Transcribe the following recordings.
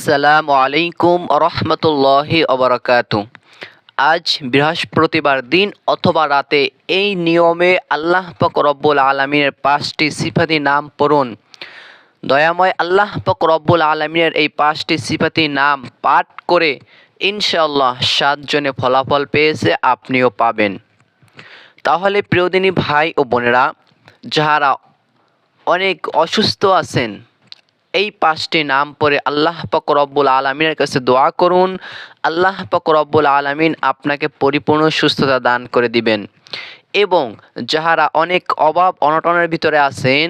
আসসালামু আলাইকুম রহমতুল্লাহি ওবারাকাতু। আজ বৃহস্পতিবার দিন অথবা রাতে এই নিয়মে আল্লাহ পাক রব্বুল আলামিনের 5টি সিফাতি নাম পড়ুন। দয়াময় আল্লাহ পাক রব্বুল আলামিনের এই 5টি সিফাতি নাম পাঠ করে ইনশাআল্লাহ 7 জনে ফলাফল পেয়েছে, আপনিও পাবেন। তাহলে প্রিয়দিনী ভাই ও বোনেরা, যাহারা অনেক অসুস্থ আছেন, এই 5টি নাম পড়ে আল্লাহ পাক রব্বুল আলামিনের কাছে দোয়া করুন। আল্লাহ পাক রব্বুল আলামিন আপনাকে পরিপূর্ণ সুস্থতা দান করে দিবেন। এবং যাহারা অনেক অভাব অনটনের ভিতরে আছেন,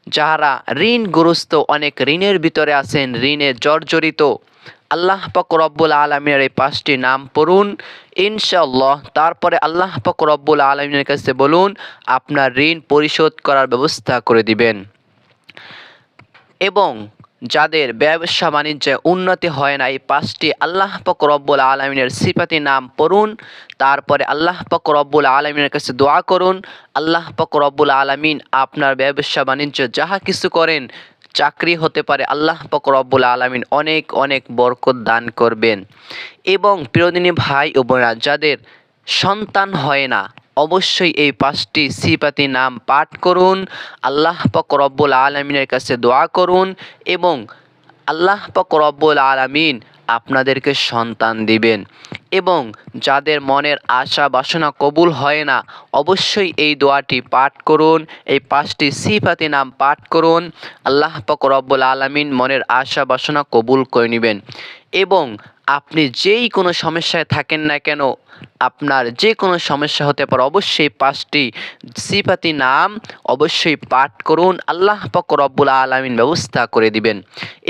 যাহারা ঋণগ্রস্ত, অনেক ঋণের ভিতরে আছেন, ঋণে জর্জরিত, আল্লাহ পাক রব্বুল আলামিনের এই 5টি নাম পড়ুন ইনশাআল্লাহ। তারপরে আল্লাহ পাক রব্বুল আলামিনের কাছে বলুন, আপনার ঋণ পরিশোধ করার ব্যবস্থা করে দিবেন। এবং যাদের ব্যবসা বাণিজ্যে উন্নতি হয় না, এই 5টি আল্লাহ পাক রব্বুল আলামিনের সিফাতি নাম পড়ুন। তারপরে আল্লাহ পাক রব্বুল আলামিনের কাছে দোয়া করুন। আল্লাহ পাক রব্বুল আলামিন আপনার ব্যবসা বাণিজ্য যাহা কিছু করেন, চাকরি হতে পারে, আল্লাহ পাক রব্বুল আলামিন অনেক অনেক বরকত দান করবেন। এবং প্রিয়দিনী ভাই ও বোনেরা, যাদের সন্তান হয় না, অবশ্যই এই 5টি সিফাতি নাম পাঠ করুন। আল্লাহ পাক রব্বুল আলামিনের কাছে দোয়া করুন এবং আল্লাহ পাক রব্বুল আলামিন আপনাদেরকে সন্তান দিবেন। এবং যাদের মনের আশা বাসনা কবুল হয় না, অবশ্যই এই দোয়াটি পাঠ করুন, এই 5টি সিফাতি নাম পাঠ করুন। আল্লাহ পাক রব্বুল আলামিন মনের আশা বাসনা কবুল করে নেবেন। এবং আপনি যেই কোনো সমস্যায় থাকেন না কেন, আপনার যে কোনো সমস্যা হতে পারে, অবশ্যই 5টি সিফাতি নাম অবশ্যই পাঠ করুন। আল্লাহ পাক রব্বুল আলামিন ব্যবস্থা করে দিবেন।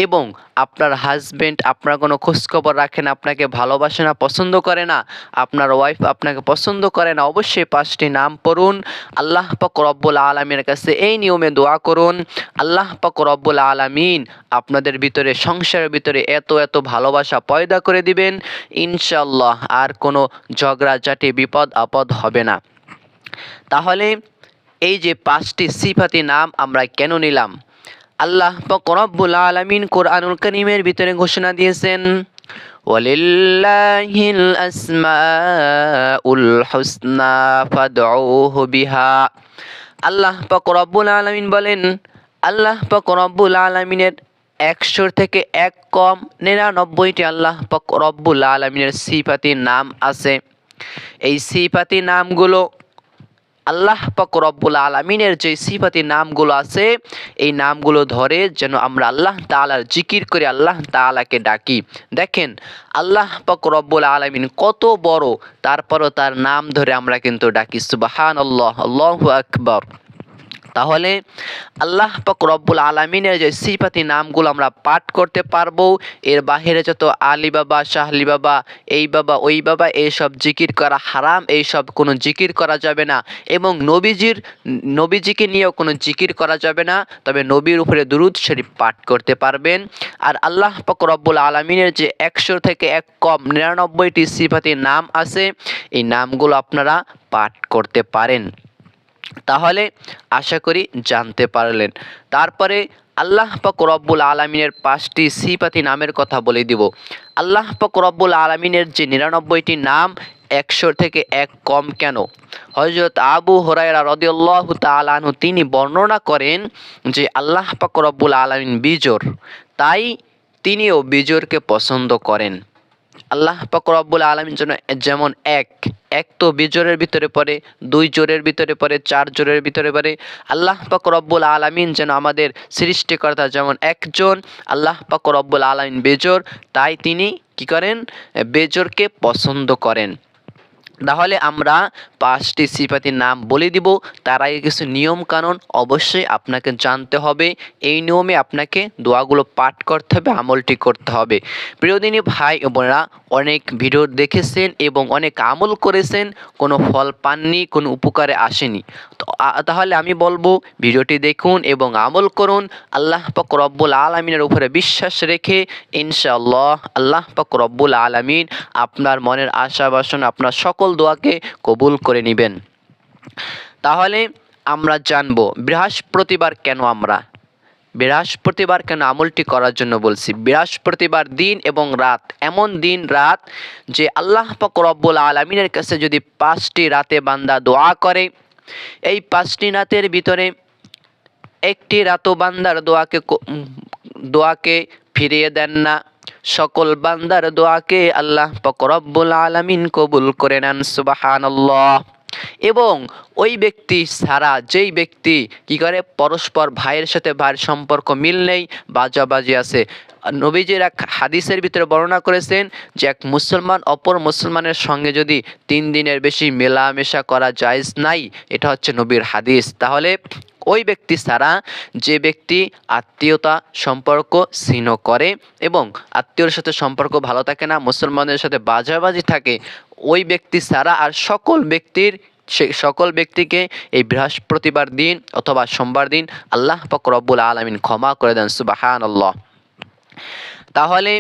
এবং আপনার হাজবেন্ড আপনার কোনো খোঁজখবর রাখেন, আপনাকে ভালোবাসে না, পছন্দ করে না, আপনার ওয়াইফ আপনাকে পছন্দ করে না, অবশ্যই 5টি নাম পড়ুন। আল্লাহ পাক রব্বুল আলামিনের কাছে এই নিয়মে দোয়া করুন। আল্লাহ পাক রব্বুল আলামিন আপনাদের ভিতরে, সংসারের ভিতরে এত এত ভালোবাসা পয়দা করে দিবেন ইনশাআল্লাহ। আর কোনো ঝগড়াঝাটি, বিপদ আপদ হবে না। তাহলে এই যে 5টি সিফাতি নাম আমরা কেন নিলাম? আল্লাহ পাক রব্বুল আলামিন কোরআনুল কারীমের ভিতরে ঘোষণা দিয়েছেন, ওয়ালিল্লাহিল আসমাউল হুসনা ফাদউহু বিহা। আল্লাহ পাক রব্বুল আলামিন বলেন, আল্লাহ পাক রব্বুল আলামিনের 100 থেকে 1 কম 99টি আল্লাহ পাক রব্বুল আলামিনের সিফাতি নাম আছে। এই সিফাতি নামগুলো, আল্লাহ পাক রব্বুল আলামিনের যে সিফাতি নামগুলো আছে, এই নামগুলো ধরে যেন আমরা আল্লাহ তাআলার জিকির করে আল্লাহ তাআলাকে ডাকি। দেখেন আল্লাহ পাক রব্বুল আলামিন কত বড়, তারপরও তার নাম ধরে আমরা কিন্তু ডাকি সুবহানাল্লাহ, আল্লাহু আকবার। তাহলে আল্লাহ পাক রব্বুল আলামিনের যে সিফাতি নামগুলো আমরা পাঠ করতে পারবো। এর বাহিরে যত আলী বাবা, শাহলি বাবা, এই বাবা, ওই বাবা, এইসব জিকির করা হারাম, এইসব কোনো জিকির করা যাবে না। এবং নবীজিকে নিয়েও কোনো জিকির করা যাবে না। তবে নবীর উপরে দুরূদ শরীফ পাঠ করতে পারবেন। আর আল্লাহ পাক রব্বুল আলামিনের যে 100 থেকে 1 কম 99টি সিফাতি নাম আছে, এই নামগুলো আপনারা পাঠ করতে পারেন। তাহলে আশা করি জানতে পারলেন। তারপরে আল্লাহ পাক রব্বুল আলামিনের 5টি সিফাতি নামের কথা বলে দিব। আল্লাহ পাক রব্বুল আলামিনের যে 99টি নাম 100 থেকে 1 কম কেন? হযরত আবু হুরায়রা রাদিয়াল্লাহু তাআলা আনহু তিনি বর্ণনা করেন যে আল্লাহ পাক রব্বুল আলামিন বিজোড়, তাই তিনিও বিজোড়কে পছন্দ করেন। আল্লাহ পাক রব্বুল আলামিন যেমন এক তো বিজোড়ের ভিতরে পড়ে, 2 জোড়ের ভিতরে পড়ে, 4 জোড়ের ভিতরে পড়ে। আল্লাহ পাক রব্বুল আলামিন যেন আমাদের সৃষ্টিকর্তা যেমন একজন, আল্লাহ পাক রব্বুল আলামিন বেজোড়, তাই তিনি কি করেন? বেজোড়কে পছন্দ করেন। তাহলে আমরা 5টি সিফাতির নাম বলে দিব। তার আগে কিছু নিয়ম কানুন অবশ্যই আপনাকে জানতে হবে। এই নিয়মে আপনাকে দোয়াগুলো পাঠ করতে হবে, আমলটি করতে হবে। প্রিয়দিনী ভাই ও বোনেরা, অনেক ভিডিও দেখেছেন এবং অনেক আমল করেছেন, কোনো ফল পাননি, কোনো উপকারে আসেনি। তাহলে আমি বলবো ভিডিওটি দেখুন এবং আমল করুন। আল্লাহ পাক রব্বুল আলামিনের উপরে বিশ্বাস রেখে ইনশাআল্লাহ আল্লাহ পাক রব্বুল আলামিন আপনার মনের আশা বাসনা, আপনার সকল দোয়াকে কবুল করে নেবেন। তাহলে আমরা জানবো বৃহস্পতিবার কেন আমরা বৃহস্পতিবার কেন আমলটি করার জন্য বলছি? বৃহস্পতিবার দিন এবং রাত এমন দিন রাত যে আল্লাহ পাক রব্বুল আলামিনের কাছে যদি 5টি রাতে বান্দা দোয়া করে, এই 5টি রাতের ভিতরে একটি রাতও বান্দার দোয়াকে ফিরিয়ে দেন না। সকল বান্দার দোয়াকে আল্লাহ পাক রব্বুল আলামিন কবুল করে নেন। সুবহানাল্লাহ। এবং ওই ব্যক্তি ছাড়া যেই ব্যক্তি কি করে, পরস্পর ভাইয়ের সাথে ভাইয়ের সম্পর্ক মিল নেই, বাজাবাজি আছে। নবীজির এক হাদিসের ভিতরে বর্ণনা করেছেন যে এক মুসলমান অপর মুসলমানের সঙ্গে যদি 3 দিনের বেশি মেলামেশা করা জায়েজ নাই, এটা হচ্ছে নবীর হাদিস। তাহলে ওই ব্যক্তি ছাড়া যে ব্যক্তি আত্মীয়তা সম্পর্ক ছিন্ন করে এবং আত্মীয়র সাথে সম্পর্ক ভালো থাকে না, মুসলমানদের সাথে বাজাবাজি থাকে, ওই ব্যক্তি ছাড়া আর সকল ব্যক্তিকে এই বৃহস্পতিবার দিন অথবা সোমবার দিন আল্লাহ পাক রব্বুল আলামিন ক্ষমা করে দেন। সুবহানাল্লাহ। তাহলে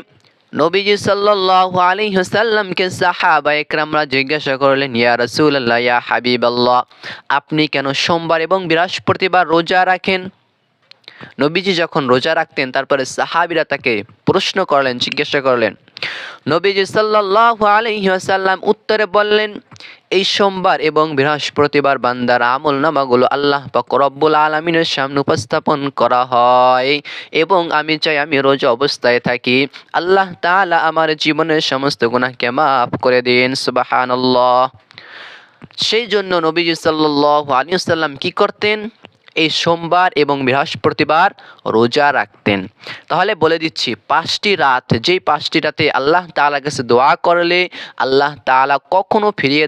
নবীজি সাল্লাল্লাহু আলাইহি ওয়াসাল্লামকে সাহাবায়ে কেরামরা জিজ্ঞাসা করলেন, ইয়া রাসূলুল্লাহ, ইয়া হাবিবাল্লাহ, আপনি কেন সোমবার এবং বৃহস্পতিবার রোজা রাখেন? নবীজি যখন রোজা রাখতেন তারপরে সাহাবীরা তাকে প্রশ্ন করলেন, জিজ্ঞাসা করলেন। নবীজি সাল্লাল্লাহু আলাইহি ওয়াসাল্লাম উত্তরে বললেন, এই সোমবার এবং বৃহস্পতিবার বান্দার আমলনামাগুলো আল্লাহ পাক রব্বুল আলামিনের সামনে উপস্থাপন করা হয় এবং আমি চাই আমি রোজা অবস্থায় থাকি, আল্লাহ তাআলা আমার জীবনের সমস্ত গুনাহকে মাফ করে দিন। সুবহানাল্লাহ। সেই জন্য নবীজি সাল্লাল্লাহু আলাইহি ওয়াসাল্লাম কি করতেন? এই সোমবার এবং বৃহস্পতিবার রোজা রাখতেন। তাহলে বলে দিচ্ছি, 5টি রাত, যেই 5টি রাতে আল্লাহ তাআলার কাছে দোয়া করলে আল্লাহ তাআলা কখনো ফিরিয়ে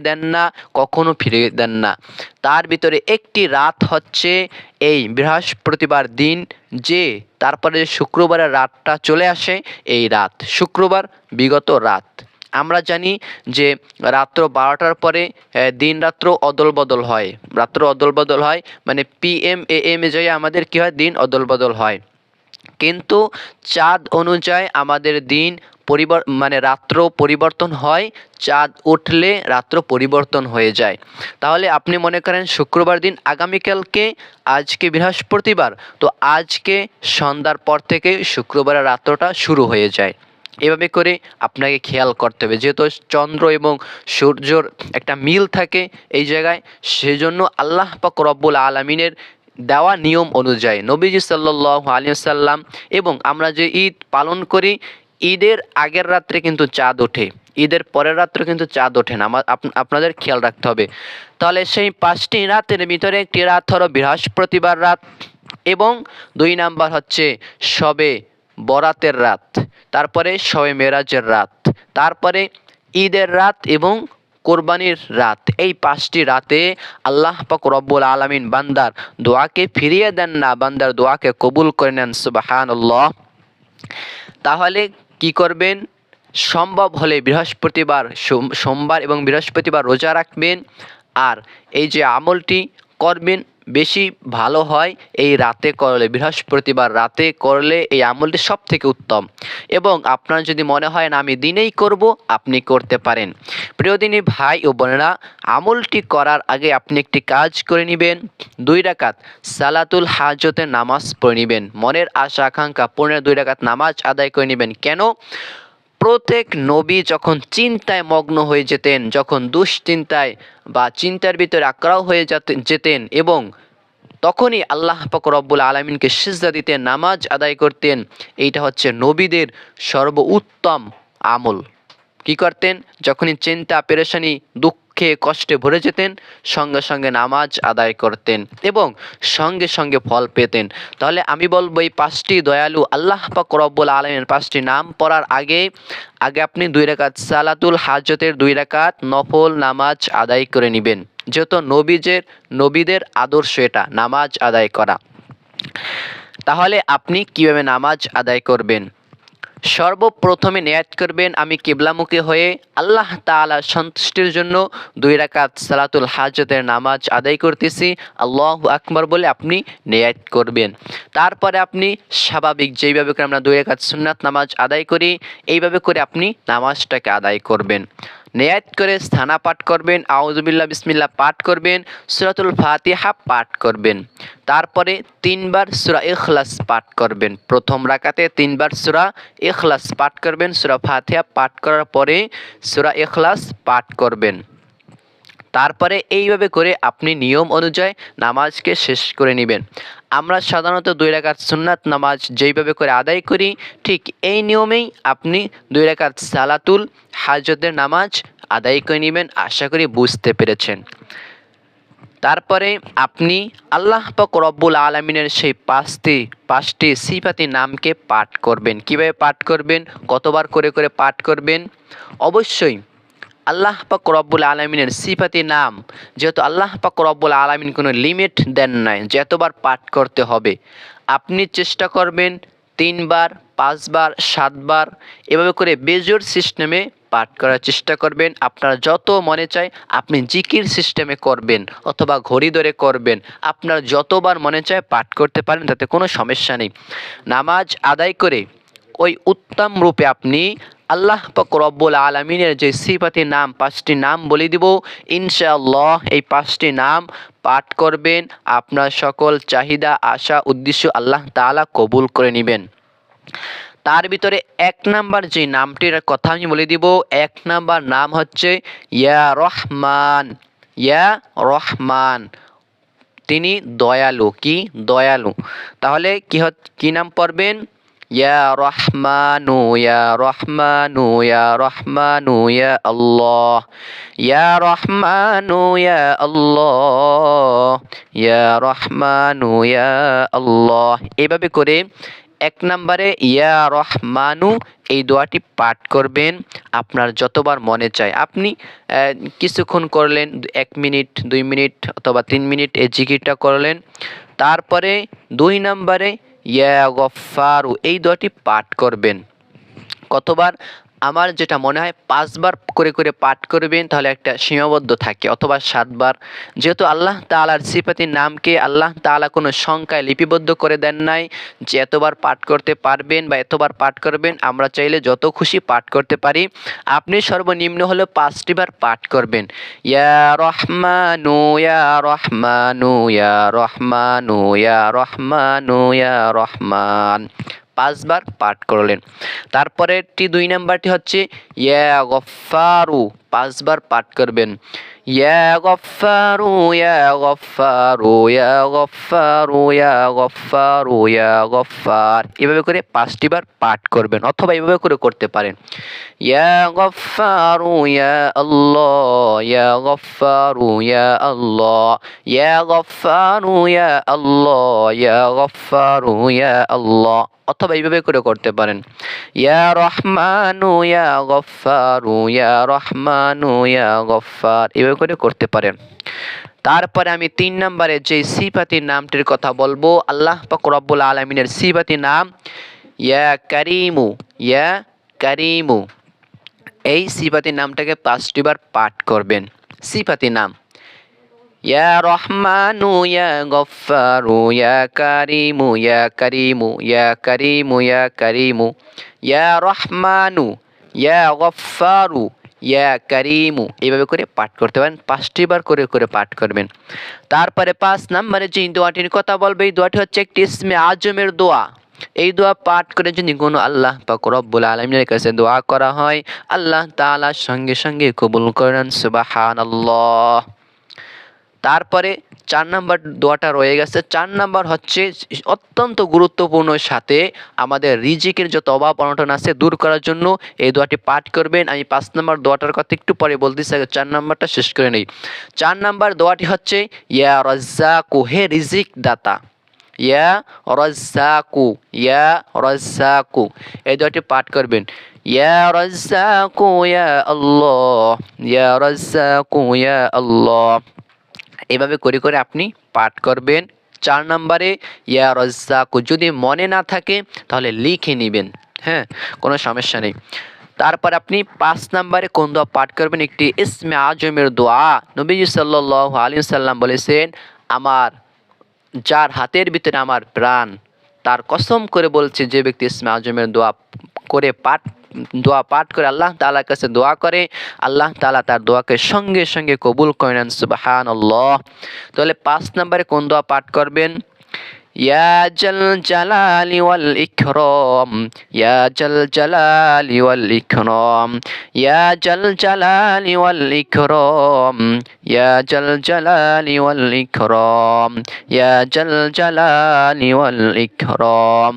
দেন না। তার ভিতরে একটি রাত হচ্ছে এই বৃহস্পতিবার দিন, যে তারপরে শুক্রবারের রাতটা চলে আসে, এই রাত শুক্রবার বিগত রাত। আমরা জানি যে রাত্র 12টার পরে দিন রাত্র অদল বদল হয়, মানে PM AM যাই আমাদের কি হয়, দিন অদল বদল হয়। কিন্তু চাঁদ অনুযায়ী আমাদের দিন রাত্র পরিবর্তন হয়, চাঁদ উঠলে রাত্র পরিবর্তন হয়ে যায়। তাহলে আপনি মনে করেন শুক্রবার দিন আগামীকালকে, আজকে বৃহস্পতিবার, তো আজকে সন্ধ্যার পর থেকে শুক্রবারের রাত্রটা শুরু হয়ে যায়। এভাবে করে আপনাকে খেয়াল করতে হবে, যেহেতু চন্দ্র এবং সূর্যর একটা মিল থাকে এই জায়গায়, সেজন্য আল্লাহ পাক রব্বুল আলামিনের দেওয়া নিয়ম অনুযায়ী নবীজি সাল্লাল্লাহু আলাইহি ওয়াসাল্লাম এবং আমরা যে ঈদ পালন করি, ঈদের আগের রাত্রে কিন্তু চাঁদ ওঠে, ঈদের পরের রাত্রে কিন্তু চাঁদ ওঠে না, আপনাদের খেয়াল রাখতে হবে। তাহলে সেই 5টি রাতের ভিতরে একটি রাত হলো বৃহস্পতিবার রাত এবং 2 নাম্বার হচ্ছে শবে বরাতের রাত, তারপরে শবে মেরাজের রাত, তারপরে ঈদের রাত এবং কোরবানির রাত। এই 5টি রাতে আল্লাহ পাক রব্বুল আলামিন বান্দার দোয়াকে ফিরিয়ে দেন না, বান্দার দোয়াকে কবুল করে নেন। সুবহানাল্লাহ। তাহলে কি করবেন? সম্ভব হলে সোমবার এবং বৃহস্পতিবার রোজা রাখবেন, আর এই যে আমলটি করবেন বেশি ভালো হয় এই রাতে করলে, বৃহস্পতিবার রাতে করলে এই আমলটি সব থেকে উত্তম। এবং আপনার যদি মনে হয় না আমি দিনেই করব, আপনি করতে পারেন। প্রিয় দিনী ভাই ও বোনেরা, আমলটি করার আগে আপনি একটি কাজ করে নেবেন, 2 রাকাত সালাতুল হাজতের নামাজ পড়ে নেবেন, মনের আশা আকাঙ্ক্ষা পূরণের 2 রাকাত নামাজ আদায় করে নেবেন। কেন? প্রত্যেক নবী যখন চিন্তায় মগ্ন হয়ে যেতেন, যখন দুশ্চিন্তায় বা চিন্তার ভিতরে আকড়াও হয়ে যেতেন এবং তখনই আল্লাহ পাক রব্বুল আলামিনকে সিজদা দিতেন, নামাজ আদায় করতেন। এইটা হচ্ছে নবীদের সর্বোত্তম আমল। কি করতেন? যখনই চিন্তা পেরেশানি দুঃখে কষ্টে ভরে যেতেন, সঙ্গে সঙ্গে নামাজ আদায় করতেন এবং সঙ্গে সঙ্গে ফল পেতেন। তাহলে আমি বলবো এই 5টি দয়ালু আল্লাহ পাক রব্বুল আলামিনের 5টি নাম পড়ার আগে আপনি 2 রাকাত সালাতুল হাজতের 2 রাকাত নফল নামাজ আদায় করে নেবেন, যেহেতু নবীদের আদর্শ এটা নামাজ আদায় করা। তাহলে আপনি কিভাবে নামাজ আদায় করবেন? সর্বপ্রথমে নিয়াত করবেন, আমি কিবলামুখী হয়ে আল্লাহ তাআলার সন্তুষ্টির জন্য 2 রাকাত সালাতুল হাজতের নামাজ আদায় করতেছি, আল্লাহু আকবার বলে আপনি নিয়াত করবেন। তারপরে আপনি স্বাভাবিক যেইভাবে করে আমরা 2 রাকাত সুন্নাত নামাজ আদায় করি, এইভাবে করে আপনি নামাজটাকে আদায় করবেন। নিয়াত করে স্থানা পাঠ করবেন, আউযুবিল্লাহ বিসমিল্লাহ পাঠ করবেন, সূরাতুল ফাতিহা পাঠ করবেন। তারপরে 3 বার সূরা ইখলাস পাঠ করবেন। প্রথম রাকাতে 3 বার সূরা ইখলাস পাঠ করবেন। সূরা ফাতিহা পাঠ করার পরে সূরা ইখলাস পাঠ করবেন। তারপরে এইভাবে করে আপনি নিয়ম অনুযায়ী নামাজকে শেষ করে নেবেন। আমরা সাধারণত 2 রাকাত সুন্নাত নামাজ যেইভাবে করে আদায় করি, ঠিক এই নিয়মেই আপনি 2 রাকাত সালাতুল হাজতের নামাজ আদায় করে নেবেন। আশা করি বুঝতে পেরেছেন। তারপরে আপনি আল্লাহ পাক রব্বুল আলামিনের সেই পাঁচটি সিফাতি নামকে পাঠ করবেন। কিভাবে পাঠ করবেন, কতবার করে করে পাঠ করবেন? অবশ্যই আল্লাহ পাক রব্বুল আলামিনের সিফাতি নাম, যেহেতু আল্লাহ পাক রব্বুল আলামিন কোনো লিমিট দেন নাই যে এতবার পাঠ করতে হবে, আপনি চেষ্টা করবেন 3 বার, 5 বার, 7 বার এভাবে করে বেজোড় সিস্টেমে পাঠ করার চেষ্টা করবেন। আপনার যত মনে চায় আপনি জিকির সিস্টেমে করবেন অথবা ঘড়ি ধরে করবেন। আপনার যতবার মনে চায় পাঠ করতে পারেন, তাতে কোনো সমস্যা নেই। নামাজ আদায় করে ওই উত্তম রূপে আপনি আল্লাহ পাক রব্বুল আলামিনের যে সিফাতি নাম 5টি নাম বলে দিব, ইনশাআল্লাহ এই 5টি নাম পাঠ করবেন। আপনার সকল চাহিদা, আশা, উদ্দেশ্য আল্লাহ তাআলা কবুল করে নেবেন। তার ভিতরে 1 নাম্বার যে নামটির কথা আমি বলে দিব, 1 নাম্বার নাম হচ্ছে ইয়া রহমান। ইয়া রহমান, তিনি দয়ালু। কি? দয়ালু। তাহলে কি নাম পড়বেন? ইয়া রহমানু, ইয়া রহমানু, ইয়া রহমানু, ইয়া আল্লাহ। ইয়া রহমানু, ইয়া আল্লাহ। ইয়া রহমানু, ইয়া আল্লাহ। এভাবে করে 1 নম্বরে ইয়া রহমানু এই দোয়াটি পাঠ করবেন আপনার যতবার মনে চায়। আপনি কিছুক্ষণ করলেন, 1 মিনিট, 2 মিনিট অথবা 3 মিনিট এই জিকিরটা করলেন। তারপরে 2 নম্বরে ইয়া গফফারু এই দোয়াটি পাঠ করবেন। কতবার? আমার যেটা মনে হয় 5 বার করে করে পাঠ করবেন, তাহলে একটা সীমাবদ্ধ থাকে, অথবা 7 বার। যেহেতু আল্লাহ তাআলার সিফাতির নামকে আল্লাহ তাআলা কোনো সংখ্যায় লিপিবদ্ধ করে দেন নাই যে এতবার পাঠ করতে পারবেন বা এতবার পাঠ করবেন। আমরা চাইলে যত খুশি পাঠ করতে পারি। আপনি সর্বনিম্ন হলো 5টি বার পাঠ করবেন। ইয়া রহমানু, ইয়া রহমানু, ইয়া রহমানু, ইয়া রহমানু, ইয়া রহমান, 5 বার পাঠ করলেন। তারপরেরটি 2 নাম্বারটি হচ্ছে ইয়া গফফারু, 5 বার পাঠ করবেন। ইয়া গফফারু, ইয়া গফফারু, ইয়া গফফারু, ইয়া গফফারু, ইয়া গফফার, এভাবে করে 5টি বার পাঠ করবেন, অথবা এভাবে করে করতে পারেন। ইয়া গফফারু, ইয়া আল্লাহ, ইয়া গফফারু, ইয়া আল্লাহ, ইয়া গফফারু, ইয়া আল্লাহ, ইয়া গফফারু, ইয়া আল্লাহ, অথবা এইভাবে করে করতে পারেন। ইয়া রহমানু, ইয়া গফফারু, ইয়া রহমানু, ইয়া গফফার, এভাবে করে করতে পারেন। তারপরে আমি 3 নম্বরে যে সিফাতির নামটির কথা বলবো, আল্লাহ পাক রব্বুল আলামিনের সিফাতি নাম ইয়া কারিমু। ইয়া কারিমু এই সিফাতি নামটাকে 5টি বার পাঠ করবেন। সিফাতি নাম ইয়া রহমানু, ইয়া গফফারু, ইয়া কারিমু, ইয়া কারিমু, ইয়া কারিমু, ইয়া কারিমু, ইয়া রহমানু, ইয়া গফফারু, ইয়া কারিমু, এইভাবে করে পাঠ করতে পারেন। 5টি বার করে করে পাঠ করবেন। তারপরে 5 নম্বরে যে দোয়াটির কথা বলবে, এই দোয়াটি হচ্ছে একটি ইসমে আজমের দোয়া। এই দোয়া পাঠ করে যদি কোনো আল্লাহ পাক রব্বুল আলামিনের কাছে দোয়া করা হয়, আল্লাহ তাআলা সঙ্গে সঙ্গে কবুল করেন। সুবহানাল্লাহ। তারপরে 4 নম্বর দোয়াটা রয়ে গেছে। 4 নম্বর হচ্ছে অত্যন্ত গুরুত্বপূর্ণ, সাথে আমাদের রিজিকের যত অভাব অনটন আছে দূর করার জন্য এই দোয়াটি পাঠ করবেন। আমি 5 নম্বর দোয়াটার কথা একটু পরে বলতেছি, আগে 4 নম্বরটা শেষ করে নেই। 4 নম্বর দোয়াটি হচ্ছে ইয়া রাজ্জাকু, হে রিজিক দাতা। ইয়া রাজ্জাকু, ইয়া রাজ্জাকু, এই দোয়াটি পাঠ করবেন। ইয়া রাজ্জাকু, ইয়া আল্লাহ, ইয়া রাজ্জাকু, ইয়া আল্লাহ, এভাবে করে করে আপনি পাঠ করবেন। 4 নম্বরে ইয়া রাজ্জাকু যদি মনে না থাকে তাহলে লিখে নেবেন, হ্যাঁ, কোনো সমস্যা নেই। তারপর আপনি 5 নম্বরে কোন দোয়া পাঠ করবেন? একটি ইসমে আজমের দোয়া। নবীজি সাল্লাল্লাহু আলাইহি ওয়াসাল্লাম বলেছেন, আমার যার হাতের ভিতরে আমার প্রাণ, তার কসম করে বলছে, যে ব্যক্তি ইসমে আজমের দোয়া করে পাঠ দোয়া পাঠ করে আল্লাহ তাআলার কাছে দোয়া করে, আল্লাহ তাআলা তার দোয়াকে সঙ্গে সঙ্গে কবুল করে নেন। সুবহানাল্লাহ। তাহলে 5 নম্বরে কোন দোয়া পাঠ করবেন? ইয়া জাল জালালি ওয়াল ইকরাম, ইয়া জাল জালালি ওয়াল ইকরাম, ইয়া জাল জালালি ওয়াল ইকরাম, ইয়া জাল জালালি ওয়াল ইকরাম, ইয়া জাল জালালি ওয়াল ইকরাম।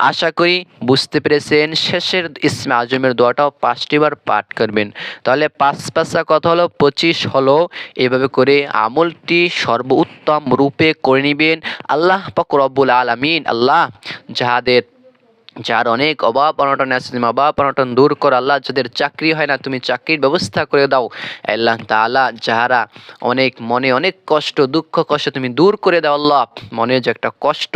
আশা করি বুঝতে পেরেছেন। শেষের ইসমে আজমের দোয়াটাও 5টি বার পাঠ করবেন। তাহলে 5 পাঁচা কত হলো? 25 হলো। এভাবে করে আমলটি সর্বোত্তম রূপে করে নেবেন। আল্লাহ পাক রব্বুল আলামিন আল্লাহ যার অনেক অভাব অনটন আছে, তুমি অভাব অনটন দূর কর। আল্লাহ যাদের চাকরি হয় না, তুমি চাকরির ব্যবস্থা করে দাও। আল্লাহ তাআলা যারা মনে অনেক কষ্ট দুঃখ কষ্ট তুমি দূর করে দাও। আল্লাহ মনে যে একটা কষ্ট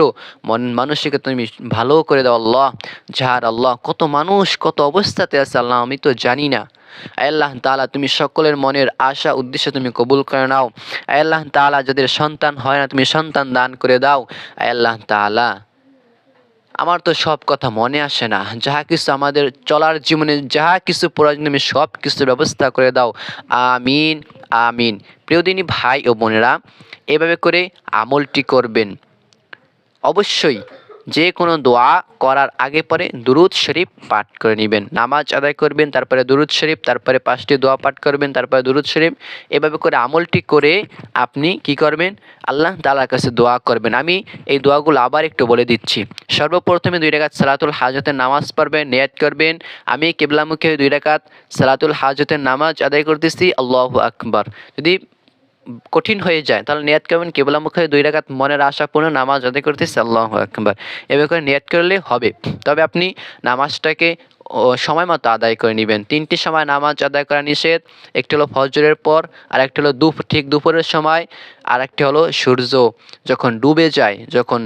মানুষকে তুমি ভালো করে দাও। আল্লাহ আল্লাহ কত মানুষ কত অবস্থাতে আছে আল্লাহ আমি তো জানি না। আল্লাহ তাআলা তুমি সকলের মনের আশা উদ্দেশ্য তুমি কবুল করে নাও। আল্লাহ তাআলা যাদের সন্তান হয় না, তুমি সন্তান দান করে দাও। আল্লাহ তাআলা আমার তো সব কথা মনে আসে না, যাহা কিছু আমাদের চলার জীবনে যাহা কিছু প্রয়োজন তুমি সব কিছুর ব্যবস্থা করে দাও। আমিন আমিন। প্রিয় দিনী ভাই ও বোনেরা, এভাবে করে আমলটি করবেন। অবশ্যই যে কোনো দোয়া করার আগে পরে দুরুদ শরীফ পাঠ করে নেবেন। নামাজ আদায় করবেন, তারপরে দুরুদ শরীফ, তারপরে 5টি দোয়া পাঠ করবেন, তারপরে দুরুদ শরীফ। এভাবে করে আমলটি করে আপনি কি করবেন? আল্লাহ তাআলার কাছে দোয়া করবেন। আমি এই দোয়াগুলো আবার একটু বলে দিচ্ছি। সর্বপ্রথমে 2 রাকাত সালাতুল হাজতের নামাজ পড়বেন, নিয়ত করবেন আমি কিবলামুখী 2 রাকাত সালাতুল হাজতের নামাজ আদায় করতেছি, আল্লাহু আকবার। যদি কঠিন হয়ে যায় তাহলে নিয়ত করবেন কিবলামুখী 2 রাকাত মনের আশা পূর্ণ নামাজ আদায় করতেছি, আল্লাহু আকবার। এভাবে করে নিয়ত করলে হবে। তবে আপনি নামাজটাকে সময় মতো আদায় করে নেবেন। 3টি সময় নামাজ আদায় করা নিষেধ। একটি হলো ফজরের পর, আর একটি হলো ঠিক দুপুরের সময়, আর একটি হলো সূর্য যখন ডুবে যায়, যখন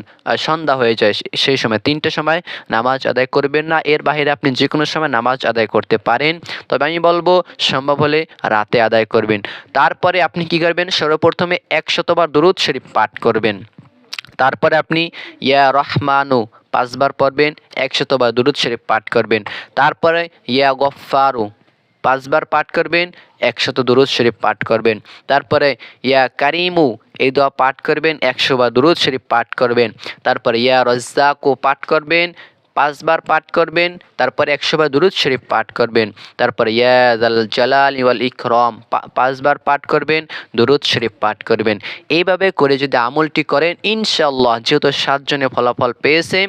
সন্ধ্যা হয়ে যায় সেই সময়। 3টে সময় নামাজ আদায় করবেন না। এর বাইরে আপনি যে কোনো সময় নামাজ আদায় করতে পারেন, তবে আমি বলবো সম্ভব হলে রাতে আদায় করবেন। তারপরে আপনি কি করবেন? সর্বপ্রথমে 100 বার দুরূদ শরীফ পাঠ করবেন। তারপরে আপনি ইয়া রহমানু 5 বার পড়বেন, 100 বার দুরূদ শরীফ পাঠ করবেন। তারপরে ইয়া গফফারু 5 বার পাঠ করবেন, 100 দুরূদ শরীফ পাঠ করবেন। তারপরে ইয়া কারিমু এই দোয়া পাঠ করবেন, 100 বার দুরূদ শরীফ পাঠ করবেন। তারপরে ইয়া রাজ্জাকু পাঠ করবেন, 5 বার পাঠ করবেন। তারপরে 100 বার দুরূদ শরীফ পাঠ করবেন। তারপরে ইয়া যাল জালালি ওয়াল ইকরাম 5 বার পাঠ করবেন, দুরূদ শরীফ পাঠ করবেন। এইভাবে করে যদি আমলটি করেন ইনশাআল্লাহ, যেহেতু 7 জনে ফলাফল পেয়েছে,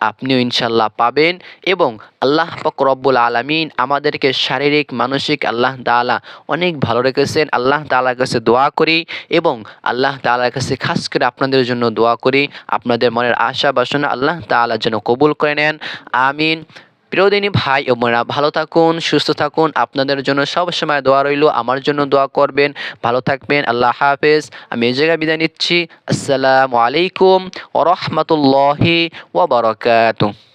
আপনিও ইনশাআল্লাহ পাবেন। এবং আল্লাহ পাক রব্বুল আলামিন আমাদেরকে শারীরিক মানসিক আল্লাহ তাআলা অনেক ভালো রেখেছেন। আল্লাহ তাআলার কাছে দোয়া করি এবং আল্লাহ তাআলার কাছে খাস করে আপনাদের জন্য দোয়া করি, আপনাদের মনের আশা বাসনা আল্লাহ তাআলা যেন কবুল করে নেন। আমিন। প্রিয়দিনী ভাই ও বোনেরা, ভালো থাকুন, সুস্থ থাকুন। আপনাদের জন্য সবসময় দোয়া রইল, আমার জন্য দোয়া করবেন। ভালো থাকবেন। আল্লাহ হাফেজ। আমি এই জায়গায় বিদায় নিচ্ছি। আসসালামু আলাইকুম ওয়া রাহমাতুল্লাহি ওয়া বারাকাতুহু।